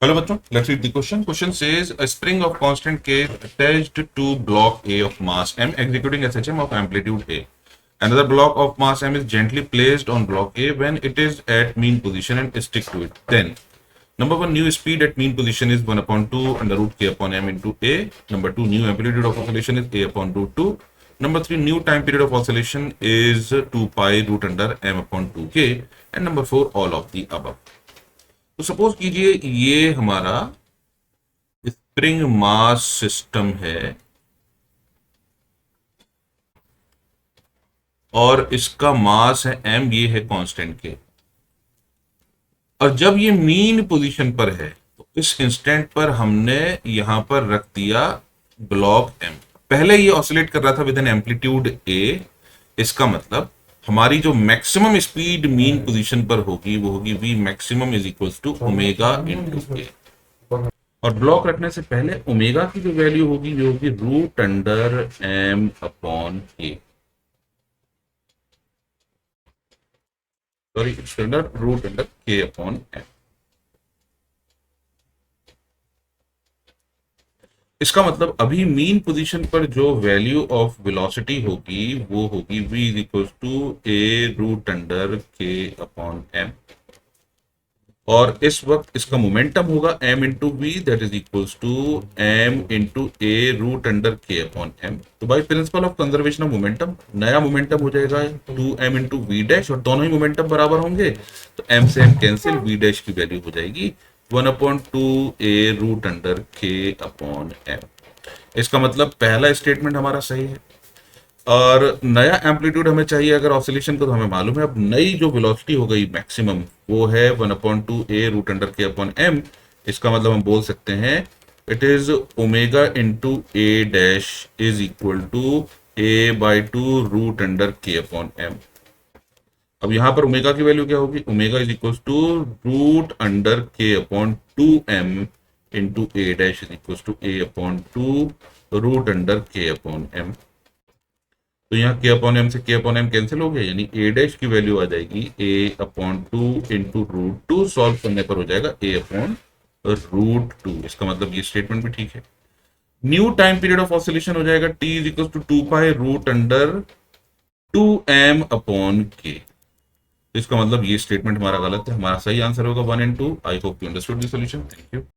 Hello bachcho, let's read the question. Question says a spring of constant K attached to block A of mass M executing SHM of amplitude A. Another block of mass M is gently placed on block A when it is at mean position and stick to it. Then, number one, new speed at mean position is 1 upon 2 under root K upon M into A. Number two, new amplitude of oscillation is A upon root 2. Number three, new time period of oscillation is 2 pi root under M upon 2K. And number four, all of the above. तो suppose कीजिए ये हमारा spring mass system है और इसका मास है m, ये है कांस्टेंट के, और जब ये मीन पोजीशन पर है तो इस इंस्टेंट पर हमने यहां पर रख दिया ब्लॉक m। पहले ये ऑसिलेट कर रहा था विद एन एम्पलीट्यूड a। इसका मतलब हमारी जो मैक्सिमम स्पीड मीन पोजीशन पर होगी वो होगी v maximum is equals to omega into k. और ब्लॉक रखने से पहले ओमेगा की जो वैल्यू होगी वो होगी root under m upon k, sorry it's under root under k upon m। इसका मतलब अभी मीन पोजीशन पर जो वैल्यू ऑफ वेलोसिटी होगी वो होगी v is equal to a root under k upon m, और इस वक्त इसका मोमेंटम होगा m into v that is equals to m into a root under k upon m। तो by principle of conservation of momentum नया momentum हो जाएगा 2m into we dash, और दोनों ही मोमेंटम बराबर होंगे तो m से m कैंसिल, v डैश की वैल्यू हो जाएगी 1 upon 2a root under k upon m। इसका मतलब पहला स्टेटमेंट हमारा सही है। और नया एम्पलीट्यूड हमें चाहिए अगर ऑसिलेशन को, तो हमें मालूम है अब नई जो वेलोसिटी हो गई मैक्सिमम वो है 1 upon 2a root under k upon m। इसका मतलब हम बोल सकते हैं it is omega into a dash is equal to a by 2 root under k upon m। अब यहां पर ओमेगा की वैल्यू क्या होगी, omega is equal to root under k upon 2m into a dash is equal to a upon 2 root under k upon m। तो यहाँ k upon m से k upon m cancel हो गया, यानी a dash की value आ जाएगी a upon 2 into root 2, solve करने पर हो जाएगा a अपॉन रूट 2। इसका मतलब ये स्टेटमेंट भी ठीक है। New time period of oscillation हो जाएगा t is equal to 2 pi root under 2m upon k। इसका मतलब ये स्टेटमेंट हमारा गलत है, हमारा सही आंसर होगा 1 and 2। I hope you understood the solution. Thank you.